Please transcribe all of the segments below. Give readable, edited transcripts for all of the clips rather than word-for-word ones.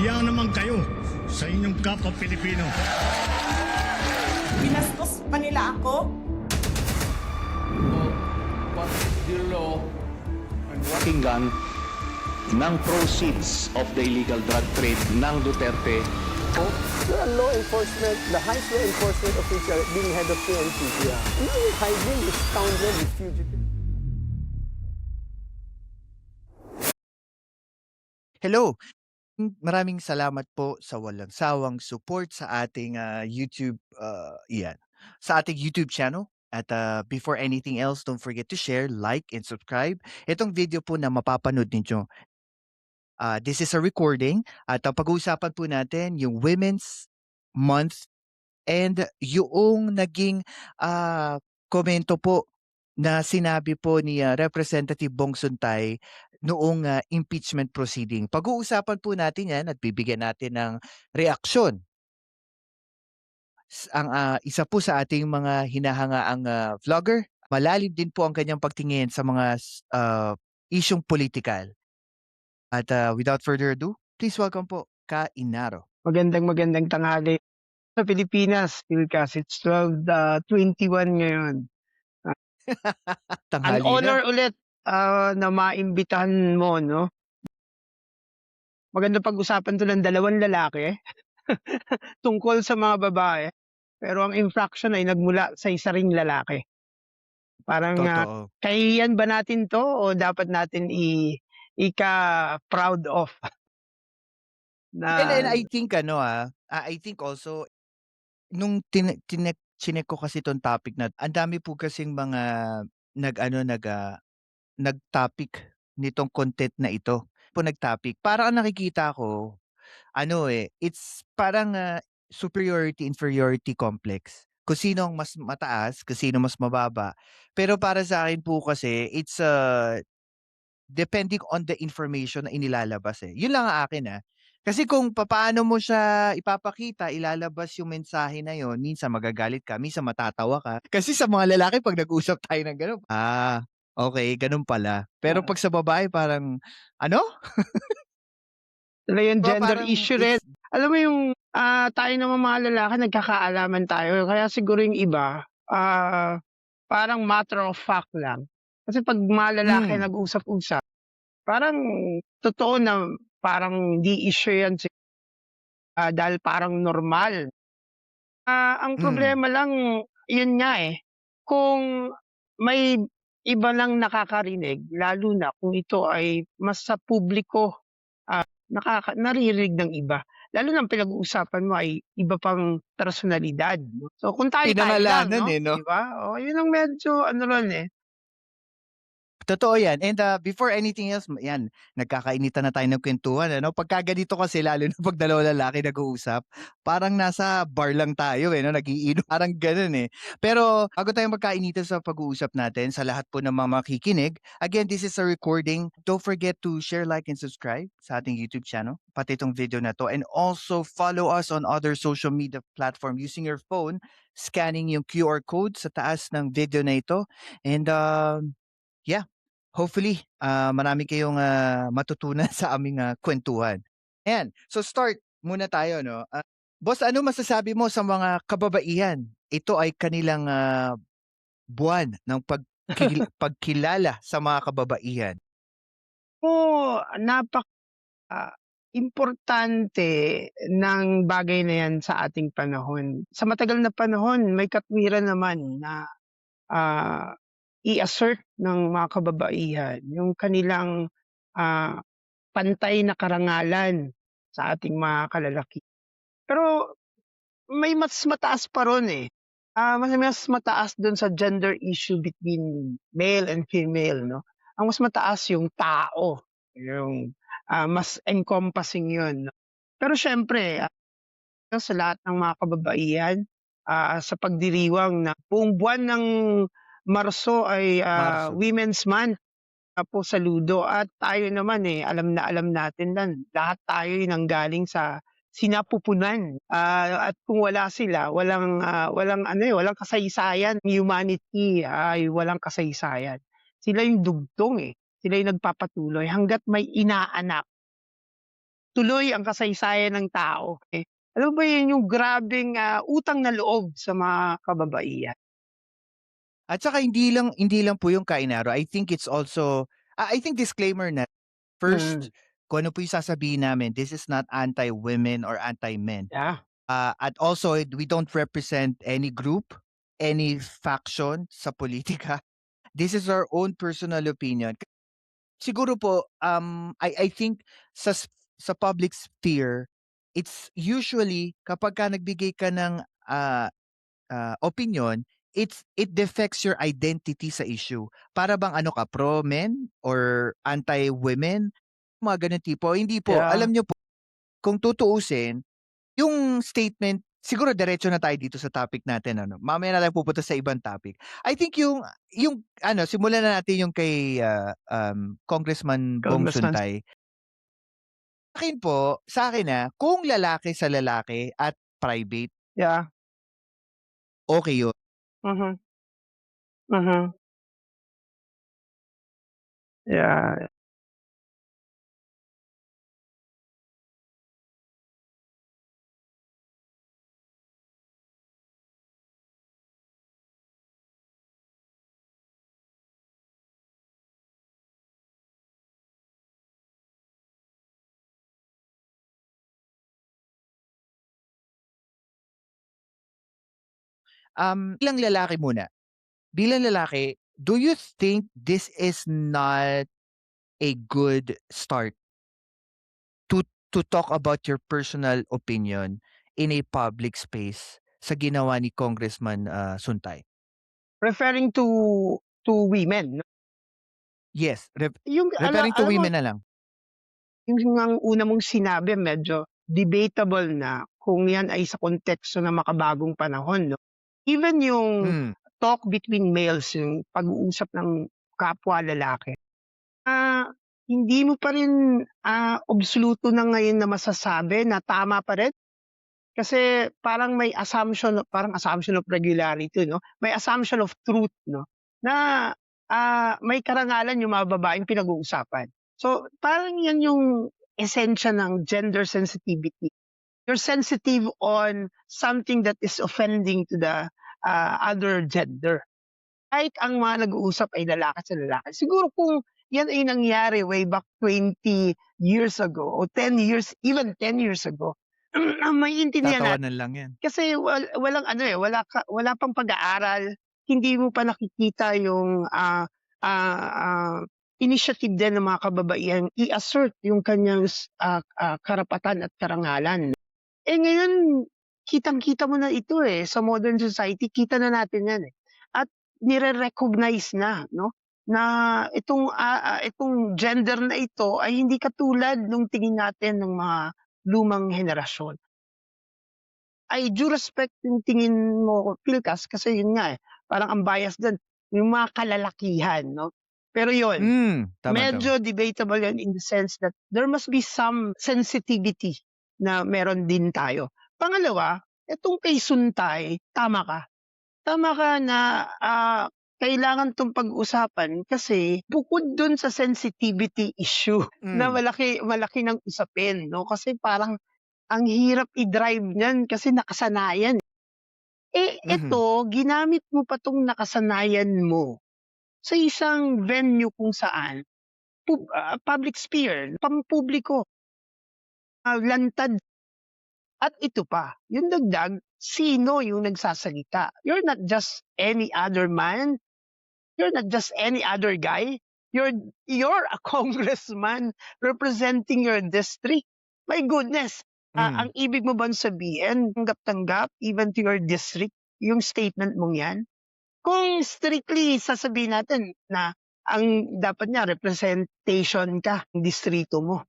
Nahiya naman kayo sa inyong kapwa Pilipino. Binastos pa nila ako. What is the law and what Pakinggan ng proceeds of the illegal drug trade ng Duterte. The law enforcement, the highest law enforcement official being head of PNP. Yeah. You're hiding this scoundrel, this fugitive. Hello! Maraming salamat po sa walang sawang support sa ating YouTube, sa ating YouTube channel. At before anything else, don't forget to share, like, and subscribe. Itong video po na mapapanood ninyo. This is a recording at pag-uusapan po natin yung Women's Month and yung naging komento po na sinabi po ni Representative Bong Suntay noong impeachment proceeding. Pag-uusapan po natin yan at bibigyan natin ng reaksyon. Ang isa po sa ating mga hinahangaang vlogger, malalim din po ang kanyang pagtingin sa mga isyong politikal. At without further ado, please welcome po Ka Inaro. Magandang tanghali sa Pilipinas, Pilcas. It's 12:21 ngayon. An Tanghali honor na. ulit na maimbitahan mo, no? Maganda pag-usapan to ng dalawang lalaki tungkol sa mga babae. Pero ang infraction ay nagmula sa isa ring lalaki. Parang Totoo. kahihiyan ba natin to o dapat natin ika-proud of? And Na I think I think also nung chinek ko kasi 'tong topic na ang dami po kasing mga nag-topic nitong content na ito. Nag-topic. Parang ang nakikita ko it's parang superiority inferiority complex. Kung sino ang mas mataas, kung sino mas mababa. Pero para sa akin po kasi it's depending on the information na inilalabas eh. Yun lang ang akin Kasi kung papaano mo siya ipapakita, ilalabas yung mensahe na yon, minsan magagalit ka, minsan matatawa ka. Kasi sa mga lalaki pag nag-usap tayo ng gano'n, okay, ganun pala. Pero pag sa babae parang ano? Sila yung Diba gender parang issue rin. it's Alam mo yung tayo naman mga lalaki nagkakaalaman tayo. Kaya siguro yung iba, parang matter of fact lang. Kasi pag mga lalaki hmm, nag-usap-usap, parang totoo na parang di issue yan dahil parang normal. Ang hmm, problema lang, yun nga kung may iba lang nakakarinig, lalo na kung ito ay mas sa publiko naririnig ng iba. Lalo na ang pinag-uusapan mo ay iba pang personalidad, no? So kung tayo-tayo lang, pinangalanan no, no? 'di ba? Oh, yun ang medyo ano ron Totoo yan. And before anything else, yan, nagkakainitan na tayo ng kwentuhan. Pagka ganito kasi, lalo na pag dalawang lalaki nag-uusap, parang nasa bar lang tayo no? Nagiinom, parang ganun Pero bago tayo magkainitan sa pag-uusap natin, sa lahat po ng mga makikinig, again, this is a recording. Don't forget to share, like, and subscribe sa ating YouTube channel, pati itong video na to. And also follow us on other social media platform using your phone, scanning yung QR code sa taas ng video na ito. And yeah, hopefully, marami kayong matutunan sa aming kwentuhan. Ayan, so start muna tayo, no? Boss, ano masasabi mo sa mga kababaihan? Ito ay kanilang buwan ng pagkilala sa mga kababaihan. napak importante ng bagay na 'yan sa ating panahon. Sa matagal na panahon may katwiran naman na i-assert ng mga kababaihan yung kanilang ah, pantay na karangalan sa ating mga kalalaki. Pero may mas mataas pa ron mas mataas dun sa gender issue between male and female, no? Ang mas mataas yung tao, yung mas encompassing yun, no? Pero siyempre, sa lahat ng mga kababaihan, sa pagdiriwang na buong buwan ng Marso ay Marso. Women's Month po saludo at tayo naman alam na alam natin lang lahat tayo ay nanggaling sa sinapupunan at kung wala sila walang walang kasaysayan, humanity ay walang kasaysayan. Sila yung dugtong sila yung nagpapatuloy hangga't may inaanak. tuloy ang kasaysayan ng tao. Alam mo ba yun yung grabeng utang na loob sa mga kababaihan? At saka hindi lang po yung Kainaro. I think it's also I think disclaimer na first, kung ano po yung sasabihin namin, this is not anti-women or anti-men. Yeah. At also, we don't represent any group, any faction sa politika. This is our own personal opinion. Siguro po, I think sa public sphere, it's usually kapag ka nagbigay ka ng opinion, it defects your identity sa issue. Para bang ano ka, pro-men or anti-women? Mga ganun tipo. Hindi po. Yeah. Alam nyo po, kung tutuusin, yung statement, siguro diretso na tayo dito sa topic natin. Ano? Mamaya na tayo pupunta sa ibang topic. I think yung simulan na natin yung kay Congressman Bong Congressman. Suntay. Sa akin kung lalaki sa lalaki at private, Yeah. okay yun. Mhm. Mhm. Yeah. Bilang lalaki muna. Bilang lalaki, do you think this is not a good start to talk about your personal opinion in a public space sa ginawa ni Congressman Suntay? Referring to women. Yes, Yung referring to alam mo, women na lang. yung ang una mong sinabi medyo debatable na kung yan ay sa konteksto ng makabagong panahon. No? Even yung talk between males, yung pag-uusap ng kapwa lalaki, hindi mo pa rin absoluto na ngayon na masasabi na tama pa rin. Kasi parang may assumption of regularity, no? May assumption of truth, no? Na may karangalan yung mga babaeng pinag-uusapan. So parang yan yung esensya ng gender sensitivity. You're sensitive on something that is offending to the other gender. Kahit ang mga nag-uusap ay lalaki sa lalaki. Siguro kung yan ay nangyari way back 20 years ago o 10 years, even 10 years ago, may intindihan natin. Tatawanan lang yan. Kasi wala pang pag-aaral, hindi mo pa nakikita yung initiative din ng mga kababaihan i-assert yung kanyang karapatan at karangalan. Ngayon, kitang-kita mo na ito sa modern society, kita na natin yan At nire-recognize na, no? Na itong gender na ito ay hindi katulad nung tingin natin ng mga lumang henerasyon. I do respect yung tingin mo, Pilkas, kasi yun nga parang ang bias dun, yung mga kalalakihan, no? Pero yun, medyo debatable yan in the sense that there must be some sensitivity na meron din tayo. Pangalawa, itong kay Suntay, tama ka. Tama ka na kailangan itong pag-usapan kasi bukod dun sa sensitivity issue na malaki ng usapin, no? Kasi parang ang hirap i-drive niyan kasi nakasanayan. Ito, ginamit mo pa tong nakasanayan mo sa isang venue kung saan public sphere, pampubliko, lantad. At ito pa, yung dagdag, sino yung nagsasalita? You're not just any other man. You're not just any other guy. You're a congressman representing your district. My goodness. Ang ibig mo bang sabihin, tanggap-tanggap, even to your district, yung statement mong yan? Kung strictly sasabihin natin na ang dapat niya, representation ka ng distrito mo.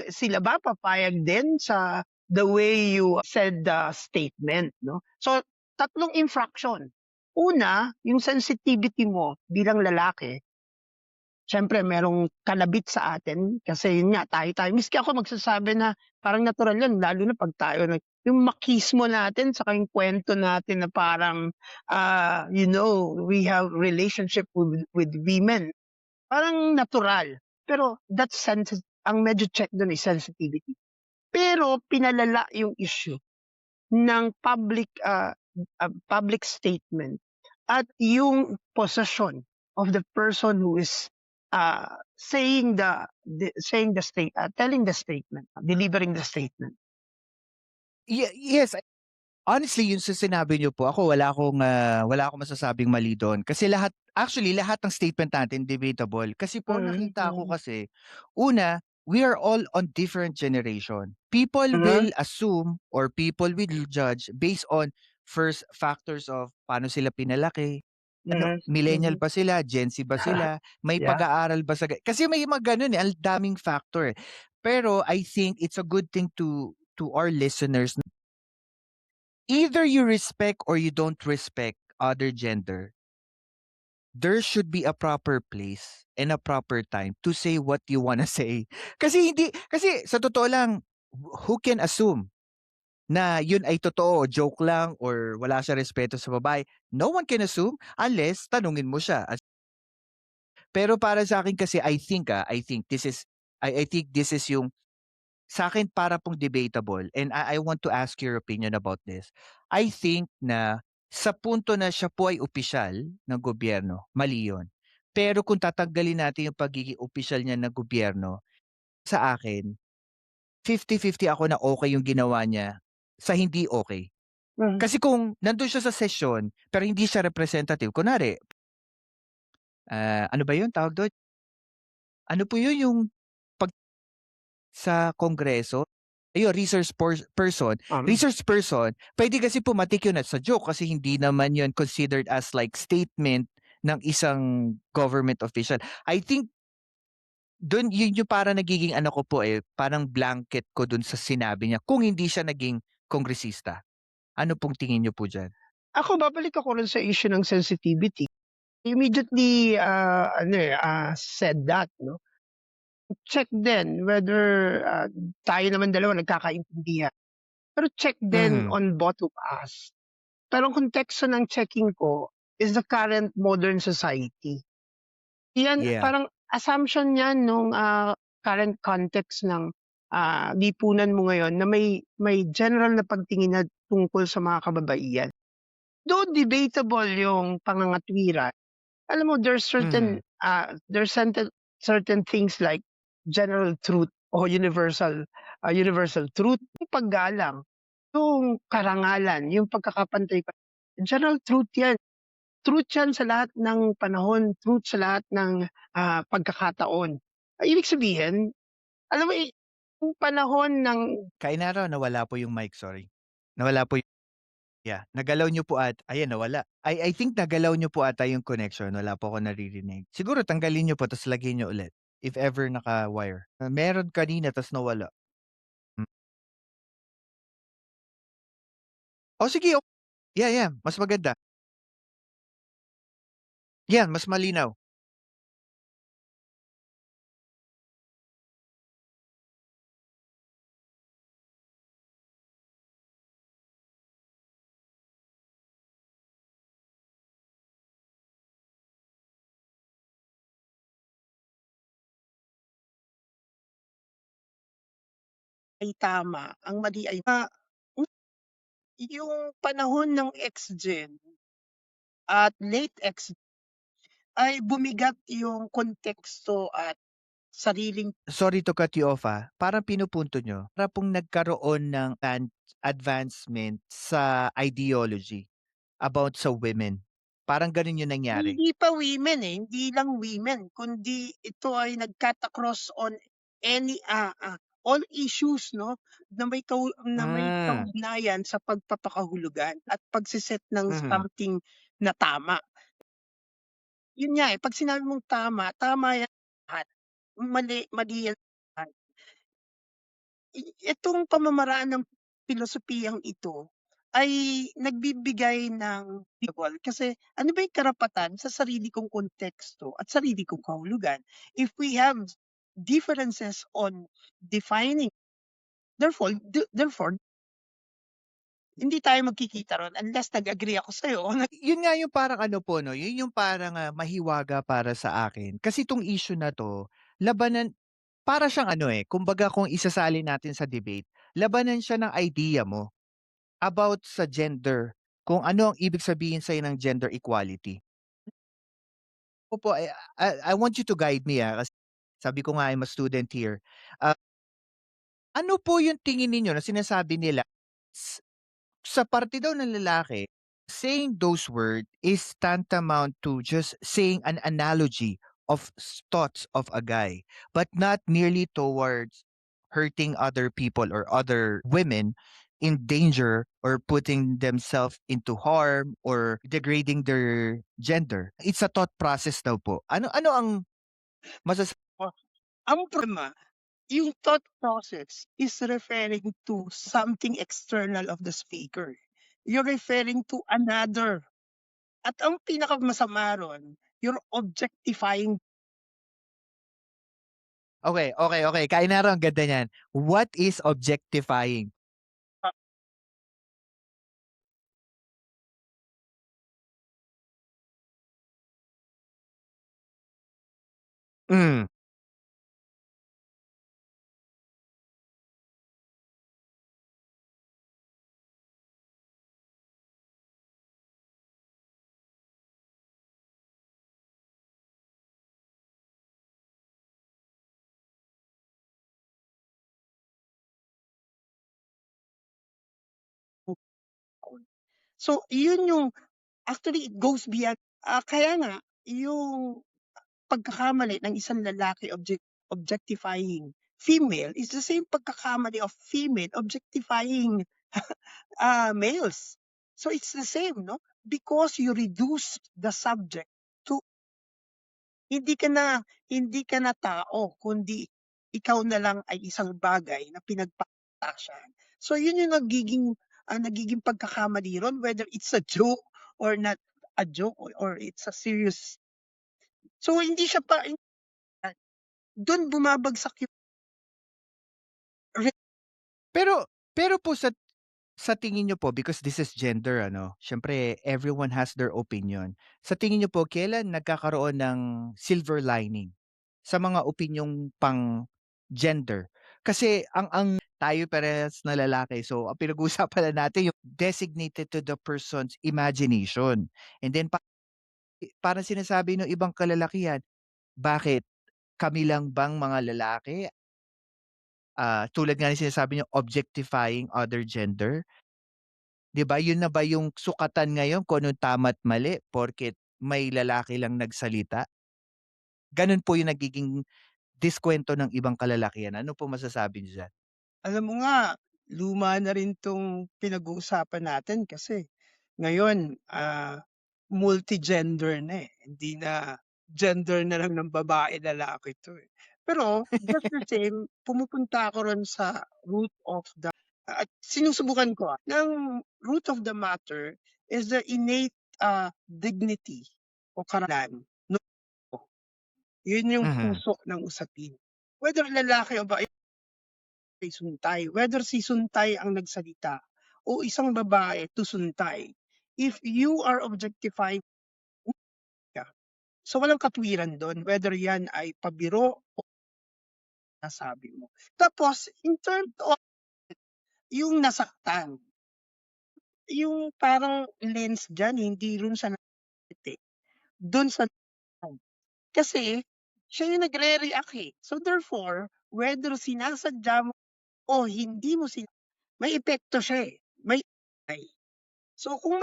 Sila ba papayag din sa the way you said the statement, no? So, tatlong infraction. Una, yung sensitivity mo bilang lalaki, syempre merong kalabit sa atin kasi yun nga, tayo. Miski ako magsasabi na parang natural yun, lalo na pag tayo, yung makismo natin sa yung kwento natin na parang, we have relationship with women. Parang natural. Pero that's ang medyo check do'n is sensitivity. Pero pinalala yung issue ng public statement at yung possession of the person who is telling the statement, delivering the statement. Yes, honestly, yung sa sinabi niyo po, ako wala akong masasabing mali do'n. Kasi lahat ng statement natin debatable. Kasi po nakita ko kasi, una, we are all on different generation. People will assume or people will judge based on first factors of paano sila pinalaki, millennial ba sila, Gen Z ba sila, may Yeah. pag-aaral ba sa kasi may mga gano'n, ang daming factor, eh. Pero I think it's a good thing to our listeners, either you respect or you don't respect other gender, there should be a proper place and a proper time to say what you wanna say. Kasi sa totoo lang, who can assume na yun ay totoo, joke lang or wala siya respeto sa babae? No one can assume unless tanungin mo siya. Pero para sa akin kasi I think I think this is yung sa akin para pong debatable, and I want to ask your opinion about this. I think na sa punto na siya po ay opisyal ng gobyerno, mali yun. Pero kung tatanggalin natin yung pagiging opisyal niya ng gobyerno, sa akin, 50-50 ako na okay yung ginawa niya sa hindi okay. Kasi kung nandun siya sa session, pero hindi siya representative, kunwari, ano ba yun tawag doon? Ano po yun yung sa kongreso? Ayun, person. Research person, pwede kasi pumatik yun at sa joke kasi hindi naman yun considered as like statement ng isang government official. I think dun yun yung parang nagiging ano ko po parang blanket ko dun sa sinabi niya kung hindi siya naging kongresista. Ano pong tingin niyo po diyan? Ako, babalik ako rin sa issue ng sensitivity. Immediately, said that, no? Check din whether tayo naman dalawa nagkakaintindihan. Pero check din on both of us. Pero ang konteksto ng checking ko is the current modern society. Yan, Yeah. parang assumption yan nung current context ng lipunan mo ngayon na may general na pagtingin na tungkol sa mga kababaihan. Though debatable yung pangangatwiran, alam mo, there's certain things like general truth o universal truth, yung paggalang, yung karangalan, yung pagkakapantay. General truth yan. Truth yan sa lahat ng panahon, truth sa lahat ng pagkakataon. Ibig sabihin, alam mo, yung panahon ng Kainaraw, nawala po yung mic, sorry. Nawala po yeah, nagalaw niyo po ayan nawala. I think nagalaw niyo po ata yung connection, wala po ako naririnig. Siguro tanggalin niyo po tapos lagyan niyo ulit, if ever naka-wire. Meron kanina tapos nawala. Oh, sige, yeah, mas maganda. Yan, mas malinaw. ay tama, ang mali ay yung panahon ng X-Gen at late X ay bumigat yung konteksto at sariling Sorry to cut you off, parang pinupunto niyo, para pong nagkaroon ng advancement sa ideology about sa women. Parang gano'n yung nangyari. hindi pa women, hindi lang women kundi ito ay nagkata-cross on any all issues, no, na may kaugnayan sa pagpapakahulugan at pagse-set ng something na tama. Yun nga, 'pag sinabi mong tama, tama yan lahat, mali yan lahat. Itong pamamaraan ng pilosopiyang ito ay nagbibigay ng kasi ano ba yung karapatan sa sarili kong konteksto at sarili kong kahulugan if we have differences on defining. Therefore, hindi tayo magkikita ron unless nag-agree ako sa'yo. Yun nga yung parang ano po 'no, yun yung parang, mahiwaga para sa akin. Kasi 'tong issue na 'to, labanan para siyang ano, kumbaga kung isasalin natin sa debate, labanan siya ng idea mo about sa gender, kung ano ang ibig sabihin sa'yo ng gender equality. Opo, I want you to guide me, kasi sabi ko nga I'm a student here. Ah, ano po yung tingin ninyo na sinasabi nila s sa parte daw ng lalaki, saying those word is tantamount to just saying an analogy of thoughts of a guy, but not nearly towards hurting other people or other women in danger or putting themselves into harm or degrading their gender. It's a thought process daw po. Ano ano ang masas Oh, ang problema, yung thought process is referring to something external of the speaker. You're referring to another. At ang pinakamasama ron, you're objectifying. Okay, okay, okay. Kainaro, ang ganda niyan. What is objectifying? Hmm. So, yun yung actually it goes beyond. Kaya nga, yung pagkakamali ng isang lalaki objectifying female is the same pagkakamali of female objectifying males. So it's the same, no? Because you reduce the subject to hindi ka na hindi ka na tao, kundi ikaw na lang ay isang bagay na pinagpapatasan. So yun yung nagiging pagkakamali ron, whether it's a joke or not a joke or it's a serious. So hindi siya pa dun bumabagsak yung Pero po sa tingin niyo po, because this is gender ano, siyempre everyone has their opinion. Sa tingin niyo po kailan nagkakaroon ng silver lining sa mga opinyong pang-gender? Kasi ang tayo parehas na lalaki, so ang pinag-uusapan lang natin yung designated to the person's imagination. And then parang sinasabi ng ibang kalalakihan, bakit kami lang bang mga lalaki, tulad nga ng sinasabi niyo objectifying other gender? 'Di ba, yun na ba yung sukatan ngayon kung anong tama't mali porket may lalaki lang nagsalita? Gano'n po yung nagiging diskwento ng ibang kalalakihan. Ano po masasabi niyo diyan? alam mo nga, luma na rin 'tong pinag-uusapan natin kasi ngayon, multi-gender na, eh. Hindi na gender na lang ng babae, lalaki 'to, eh. Pero just the same, pumupunta ako ron sa root of the at sinusubukan ko, ng root of the matter is the innate, dignity o karangalan no. Yun yung Mhm. puso ng usapin. Whether lalaki o babae kay Suntay, whether si Suntay ang nagsalita o isang babae to Suntay, if you are objectifying ka, so walang katwiran dun whether yan ay pabiro o nasabi mo. Tapos in terms of yung nasaktan, yung parang lens diyan hindi rin siya nakangiti, dun sa kasi siya yung nagre-react, eh. So therefore, whether sinasadya mo o hindi mo may epekto siya, eh, ay. So kung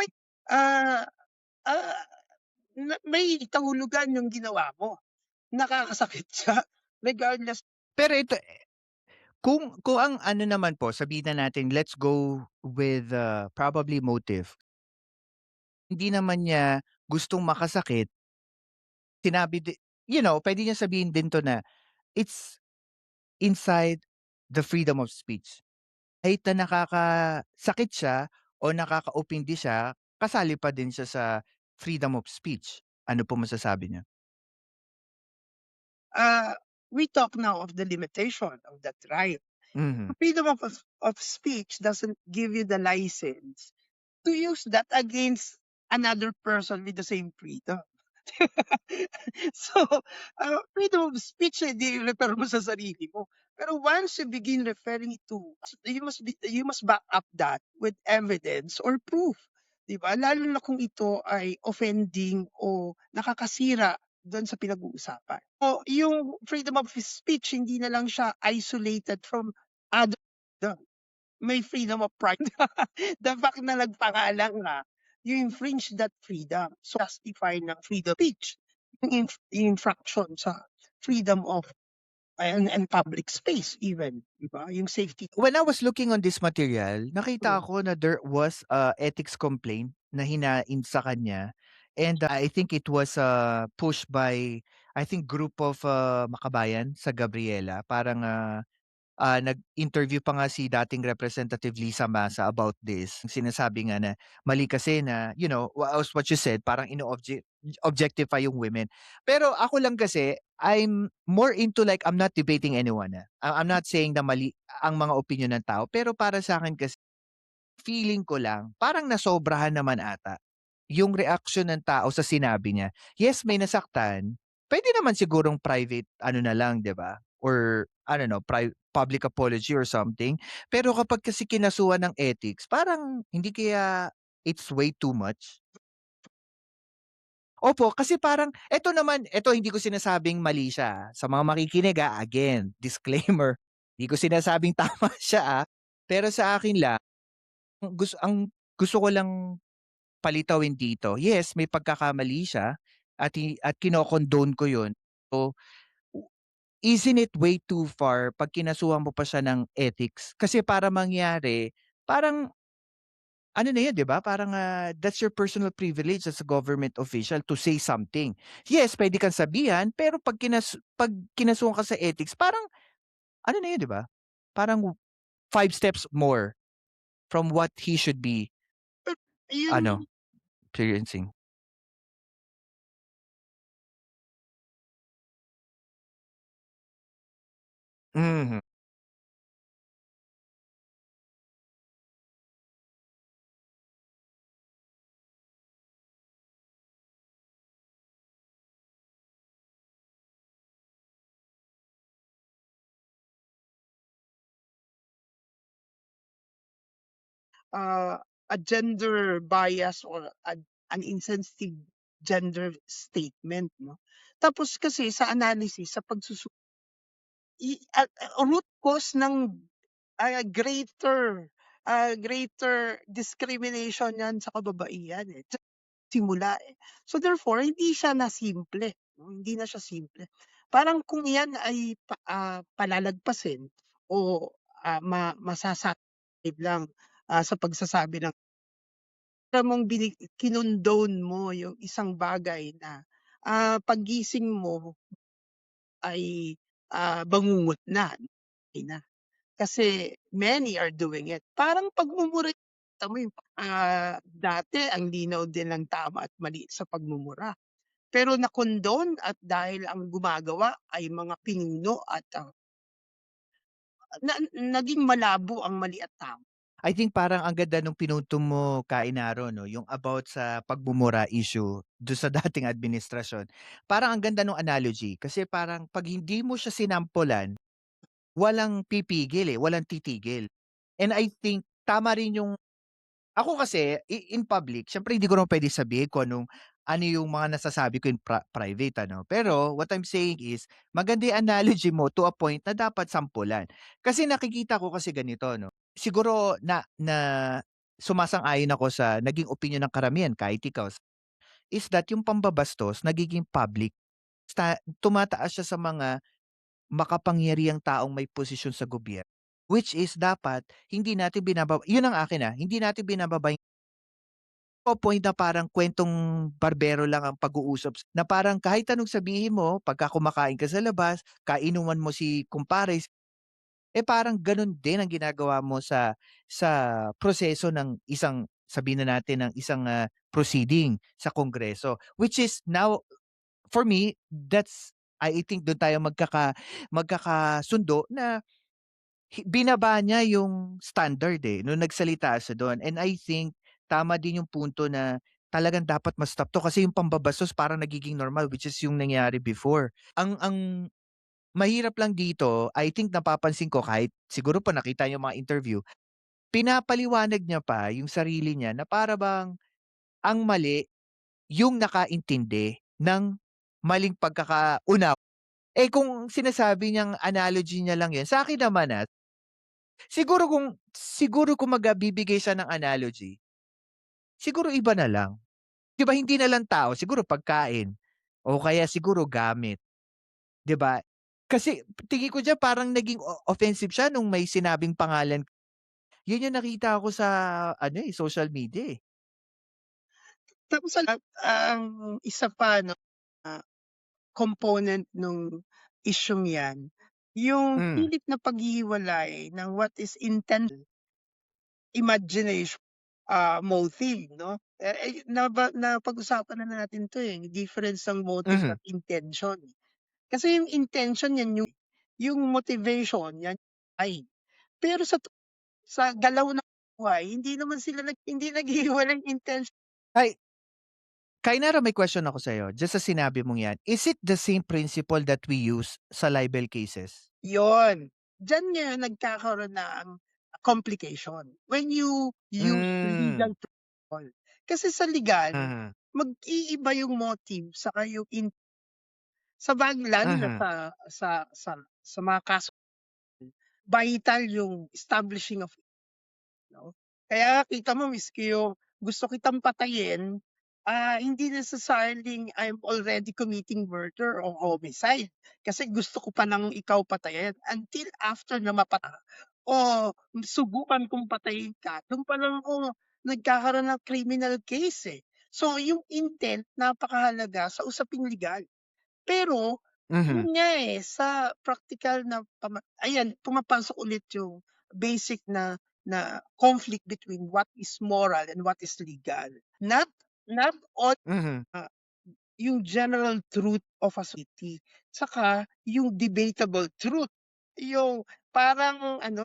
ah, ah, may kahulugan yung ginawa mo, nakakasakit siya regardless. Pero ito, kung ang ano naman po, sabihin na natin let's go with, probably motive. Hindi naman niya gustong makasakit, sinabi puwede niyang sabihin din 'to na it's inside the freedom of speech. Kahit na nakakasakit siya o nakakaupindi siya, kasali pa din siya sa freedom of speech. Ano po masasabi niyo? We talk now of the limitation of that right. Mhm. Freedom of speech doesn't give you the license to use that against another person with the same freedom. So, freedom of speech, hindi refer mo sa sarili mo. Pero once you begin referring to, you must back up that with evidence or proof. 'Di ba? Lalo na kung ito ay offending o nakakasira doon sa pinag-uusapan. So, yung freedom of speech, hindi na lang siya isolated from other freedom. May freedom of pride. The fact na nagpangalan ka, you infringe that freedom. So, justify ng freedom of speech yung infraction sa freedom of and public space even, 'di ba? Yung safety. When I was looking on this material, nakita Mm. ako na there was a ethics complaint na hinain sa kanya, and I think it was pushed by, I think, group of makabayan sa Gabriela. Parang nag-interview pa nga si dating Representative Lisa Masa about this. Sinasabi nga na mali kasi na, as what you said, parang objectify yung women. Pero ako lang kasi, I'm more into, like, I'm not debating anyone. I'm not saying na mali ang mga opinion ng tao. Pero para sa akin kasi, feeling ko lang, parang nasobrahan naman ata yung reaction ng tao sa sinabi niya. Yes, may nasaktan. Pwede naman sigurong private ano na lang, 'di ba? Or I don't know, public apology or something. Pero kapag kasi kinasuhan ng ethics, parang hindi kaya it's way too much? Opo, kasi parang eto hindi ko sinasabing mali siya, sa mga makikinig, again, disclaimer, hindi ko sinasabing tama siya, pero sa akin lang, ang gusto ko lang palitawin dito, yes, may pagkakamali siya at kino-condone ko 'yun. So, u isn't it way too far 'pag kinasuhan mo pa siya ng ethics? Kasi para mangyari, parang ano na 'yun, 'di ba, parang, that's your personal privilege as a government official to say something. Yes, puwede kang sabihan, pero 'pag kinasuhan ka sa ethics, parang ano na 'yun, 'di ba, parang 5 steps more from what he should be But yun ano, experiencing. Mhm. uh, a gender bias or an insensitive gender statement, no? Tapos kasi sa analysis, sa root cause ng greater discrimination yan sa kababaihan eh. Simula eh. So therefore, hindi siya na simple. No? Hindi na siya simple. Parang kung yan ay palalagpasin o masasakit lang sa pagsasabi ng para mong kinondone mo yung isang bagay na paggising mo ay bangungot na. Okay na. Kasi many are doing it. Parang pagmumura kita mo yung dati ang linaw din ng tama at mali sa pagmumura. Pero na-condone at dahil ang gumagawa ay mga pinuno at naging malabo ang mali at tama. I think parang ang ganda nung pinunto mo, Kainaro, 'no, yung about sa pagmumura issue do sa dating administrasyon. Parang ang ganda nung analogy kasi parang 'pag hindi mo siya sinampulan, walang pipigil, walang titigil. And I think tama rin yung ako kasi in public siyempre hindi ko naman puwede sabihin kung ano yung mga nasasabi ko in private ano. Pero what I'm saying is maganda yung analogy mo to a point na dapat sampulan. Kasi nakikita ko kasi ganito 'no, siguro na sumasang-ayon ako sa naging opinyon ng karamihan kahit ikaw, is that yung pambabastos nagiging public. Tumataas siya sa mga makapangyarihang taong may posisyon sa gobyerno. Which is dapat hindi natin yun ang akin, hindi natin binababa o point na parang kwentong barbero lang ang pag-uusap na parang kahit anong sabihin mo pagka kumakain ka sa labas, kainuman mo si kumpare, parang gano'n din ang ginagawa mo sa proseso ng isang sabihin na natin ng isang, proceeding sa Kongreso. Which is now for me, that's I think do'n tayo magkakasundo na binaba niya yung standard, nung nagsalita siya do'n, and I think tama din yung punto na talagang dapat ma-stop 'to kasi yung pambabastos parang nagiging normal which is yung nangyari before. Ang mahirap lang dito, I think napapansin ko kahit siguro pa nakita niyo yung mga interview, pinapaliwanag niya pa yung sarili niya na para bang ang mali yung nakaintindi ng maling pagkakaunawa. Eh, kung sinasabi niyang analogy niya lang yun, sa'kin naman, siguro kung bibigay siya ng analogy, siguro iba na lang. 'Di ba hindi na lang tao, siguro pagkain o kaya siguro gamit, 'di ba? Kasi tingin ko diyan parang naging offensive siya nung may sinabing pangalan. Yun yung nakita ko sa ano, social media, eh. Tapos sa lahat, ang isa pa 'no, ah, component nung isyung 'yan, yung Hmm, pilit na paghihiwalay ng what is imagination, motive 'no? Napag-usapan na natin 'to, eh, difference ng motive mhm. at intention. Kasi yung intention 'yan yung motivation 'yan ay pero sa galaw ng buhay hindi naghihiwalay ng intention. Ay, Kainara, may question ako sa'yo, diyan sa sinabi mong 'yan. Is it the same principle that we use sa libel cases? Yun, diyan nga nagkakaroon ng complication when you use Hmm, legal principle. Kasi sa legal, mhm, mag-iiba yung motive saka yung sabagay lalo na mhm, sa mga kaso vital yung establishing of 'no. Kaya kita mo miski yung gusto kitang patayin, hindi necessarily I'm already committing murder or homicide. Kasi gusto ko pa ng ikaw patayin until after na o subukan kong patayin ka, dun pa lang ako nagkakaroon ng criminal case, eh. So yung intent napakahalaga sa usaping legal. Pero mhm, yun nga, eh, sa praktikal na ayan pumapasok ulit yung basic na na conflict between what is moral and what is legal. Not all, mhm. ah, yung general truth of a society, saka yung debatable truth. Yung parang ano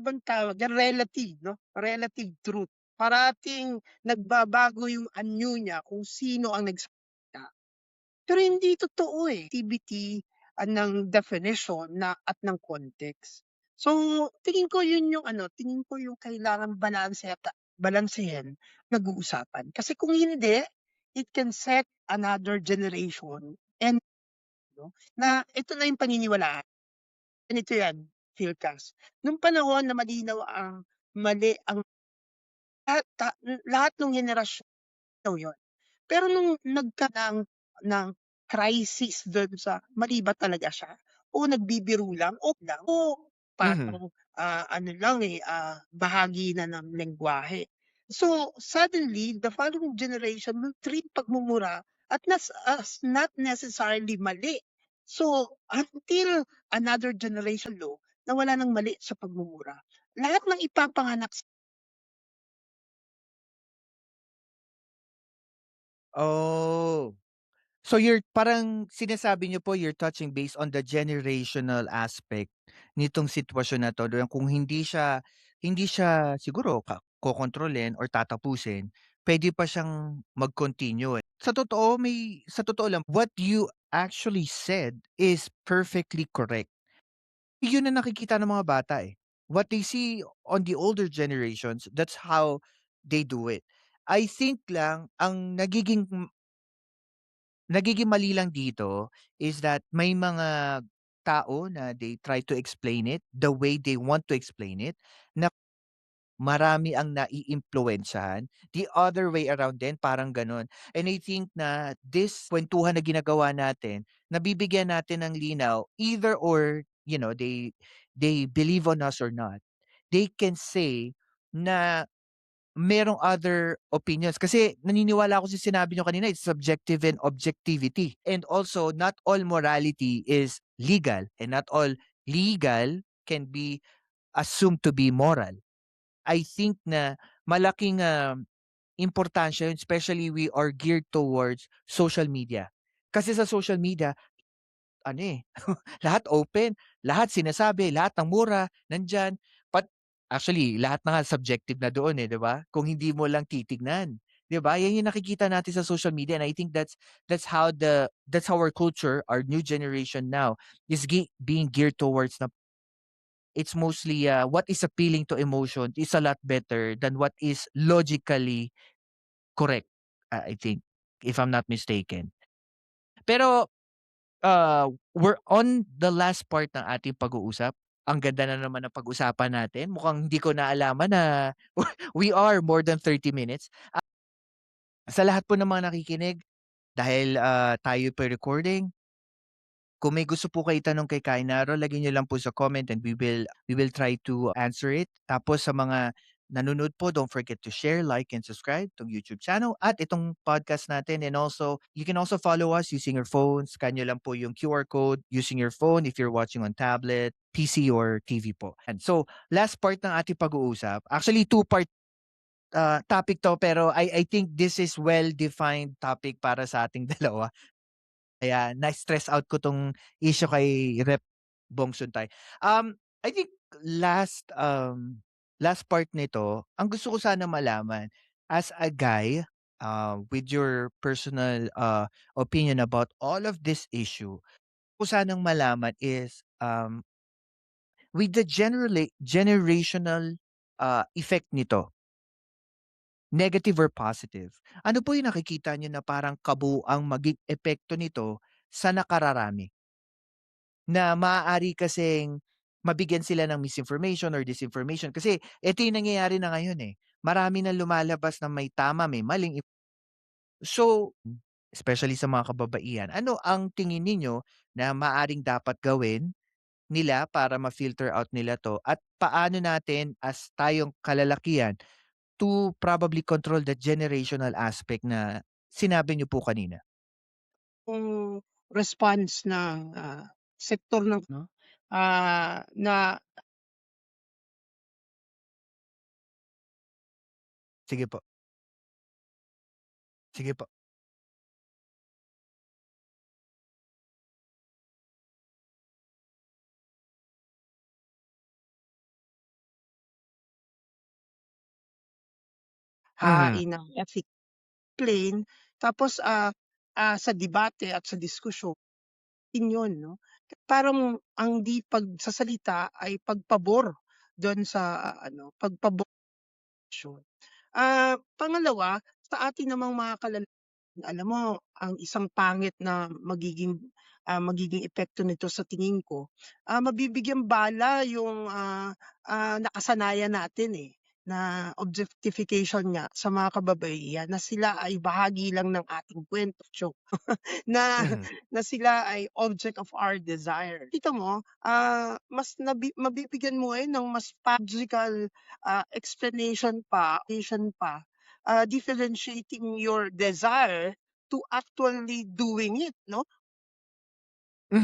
bang tawag diyan, relative 'no, relative truth. Parating nagbabago yung anyo niya kung sino ang nagsalita. Pero hindi totoo, eh, activity, ng definition at ng context. So, tingin ko yung kailangang balansehin pag-uusapan. Kasi kung hindi, it can set another generation and 'no, na ito na yung paniniwalaan, ganito yan, Philcast. Nung panahon na malinaw ang mali ang lahat nung henerasyon yun. Pero nung ng crisis dun sa mali ba talaga siya o nagbibiro lang o Mhm. parang, ano lang, eh, bahagi na ng lengguwahe. So, suddenly the following generation will treat pagmumura as not necessarily mali. So, until another generation na wala ng mali sa pagmumura, lahat ng ipapanganak Oh. So parang sinasabi niyo po you're touching base on the generational aspect nitong sitwasyon na 'to, na kung hindi siya siguro kokontrolin or tatapusin, puwede pa siyang mag-continue, eh. Sa totoo lang, what you actually said is perfectly correct. Yun ang nakikita ng mga bata, eh. What they see on the older generations, that's how they do it. I think lang ang nagiging mali lang dito is that may mga tao na they try to explain it the way they want to explain it, na marami ang naiimpluwensyahan. The other way around din parang gano'n. And I think na this kuwentuhan na ginagawa natin, nabibigyan natin ng linaw either or, they believe on us or not. They can say na merong other opinions kasi naniniwala ako sa sinabi niyo kanina, it's subjective and objectivity. And also, not all morality is legal and not all legal can be assumed to be moral. I think na malaking, importansya yun, especially we are geared towards social media. Kasi sa social media ano, eh, lahat open, lahat sinasabi, lahat ng mura nandiyan. Actually lahat na nga subjective na doon, eh, 'di ba? Kung hindi mo lang titignan. 'di ba? Yan yung nakikita natin sa social media, and I think that's how our culture, our new generation now is being geared towards na it's mostly what is appealing to emotion is a lot better than what is logically correct, I think, if I'm not mistaken. Pero we're on the last part ng ating pag-uusap. Ang ganda na naman ng pag-usapan natin. Mukhang hindi ko naalaman na we are more than 30 minutes. Sa lahat po ng mga nakikinig, dahil tayo po recording, kung may gusto po kayo itanong kay Kainaro, lagyan niyo lang po sa comment and we will try to answer it. Tapos sa mga nanonood po, don't forget to share, like, and subscribe tong YouTube channel at itong podcast natin. And also, you can also follow us using your phone. Scan nyo lang po yung QR code using your phone if you're watching on tablet, PC, or TV po. And so, last part ng ating pag-uusap, actually two-part topic to, pero I think this is well-defined topic para sa ating dalawa. Kaya na-stress out ko 'tong issue kay Rep. Bong Suntay. I think last part nito, ang gusto ko sana malaman, as a guy, with your personal, opinion about all of this issue, gusto ko sanang malaman is, with the generational, effect nito, negative or positive, ano po yung nakikita niyo na parang kabuuang maging epekto nito sa nakararami? Na maaari kasing mabigyan sila ng misinformation or disinformation kasi ito yung nangyayari na ngayon, eh. Marami na lumalabas na may tama, may maling so, especially sa mga kababaihan, ano ang tingin ninyo na maaaring dapat gawin nila para ma-filter out nila 'to at paano natin as tayong kalalakihan to probably control the generational aspect na sinabi niyo po kanina? Kung response ng, sektor ng 'no, na Sige po, sige po. Mhm, hain ng plain tapos, sa debate at sa diskusyon opinyon 'no, parang ang di pagsasalita ay pagpabor dun sa pagpabor sa pangalawa sa atin namang mga alam mo ang isang pangit na magiging epekto nito sa tingin ko, mabibigyang bala yung, nakasanayan natin, na objectification nga sa mga kababaihan na sila ay bahagi lang ng ating kuwento, joke. Na mhm, na sila ay object of our desire. Kita mo, mas mabibigyan mo ng mas logical, explanation pa, differentiating your desire to actually doing it 'no,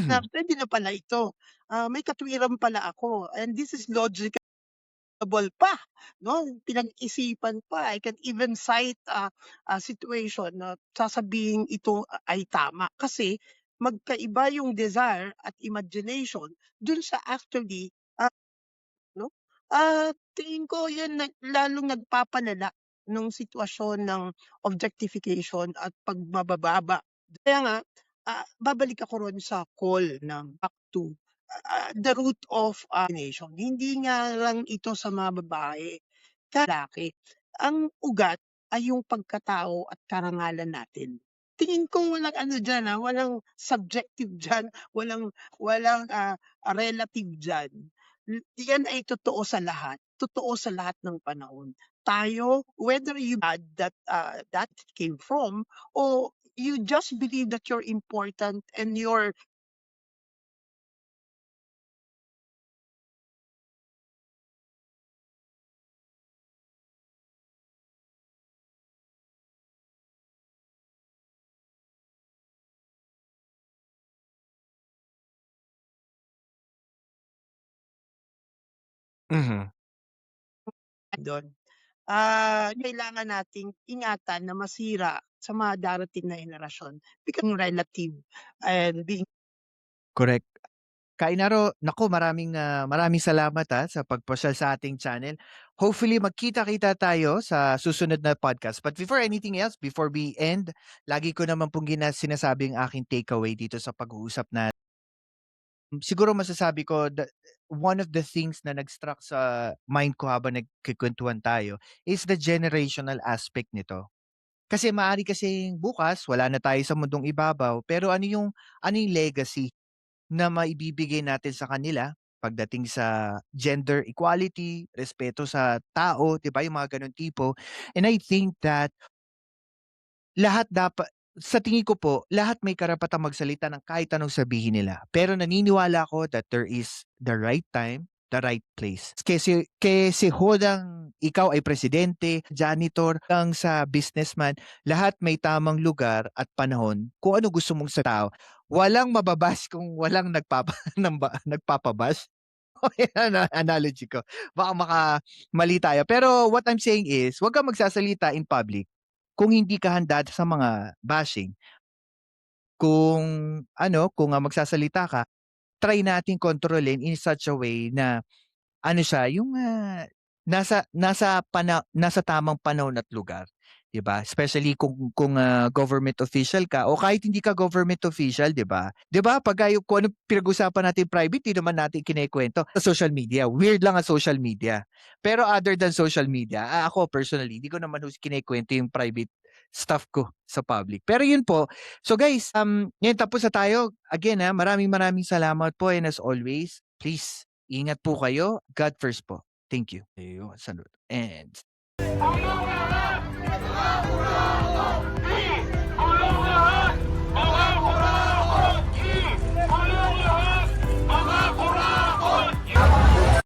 na mhm, puwede na pala ito, may katwiran pala ako and this is logical pa 'no, pinag-isipan pa. I can even cite a situation na sasabihing ito ay tama kasi magkaiba yung desire at imagination dun sa actually, 'no, tingin ko yun lalong nagpapalala nung sitwasyon ng objectification at pagbababa. Kaya nga, babalik ako ron sa call ng back to, the root of, nation. Hindi nga lang ito sa mga babae, lalaki. Ang ugat ay yung pagkatao at karangalan natin. Tingin ko walang ano diyan, walang subjective diyan, walang walang, relative diyan. Yan ay totoo sa lahat ng panahon. Tayo, whether you had that came from o you just believe that you're important and you're mhm. dun. Kailangan nating ingatan na masira sa mga darating na henerasyon, relative and being Correct. Kainaro, naku, maraming salamat sa pagpasyal sa ating channel. Hopefully, magkita-kita tayo sa susunod na podcast. But before anything else, before we end, lagi ko naman pong sinasabing aking takeaway dito sa pag-uusap na siguro masasabi ko that one of the things na nag-struck sa mind ko habang nagkikwentuhan tayo is the generational aspect nito. Kasi maaari kasing bukas wala na tayo sa mundong ibabaw, pero ano yung legacy na maibibigay natin sa kanila pagdating sa gender equality, respeto sa tao, 'di ba, yung mga gano'ng tipo. And I think that sa tingin ko po, lahat may karapatang magsalita ng kahit anong sabihin nila. Pero naniniwala ako that there is the right time, the right place. Kasi hodang ikaw ay presidente, janitor, hanggang sa businessman, lahat may tamang lugar at panahon kung ano gusto mong sa tao. Walang mababash kung walang nagpapabash. Yan ang analogy ko. Baka mali tayo. Pero what I'm saying is, huwag kang magsasalita in public kung hindi ka handa sa mga bashing. Kung magsasalita ka, try nating kontrolin in such a way na siya, yung nasa tamang panahon at lugar, 'di ba? Especially kung government official ka o kahit hindi ka government official, 'di ba? 'Di ba? Kung ano pinag-usapan natin private, di naman natin kinekwento sa social media. Weird lang ang social media. Pero other than social media, ako personally, hindi ko naman kinekwento yung private stuff ko sa public. Pero yun po. So guys, ngayon tapos na tayo. Again, maraming salamat po, and as always, please ingat po kayo. God first po. Thank you. Ayun, salute. And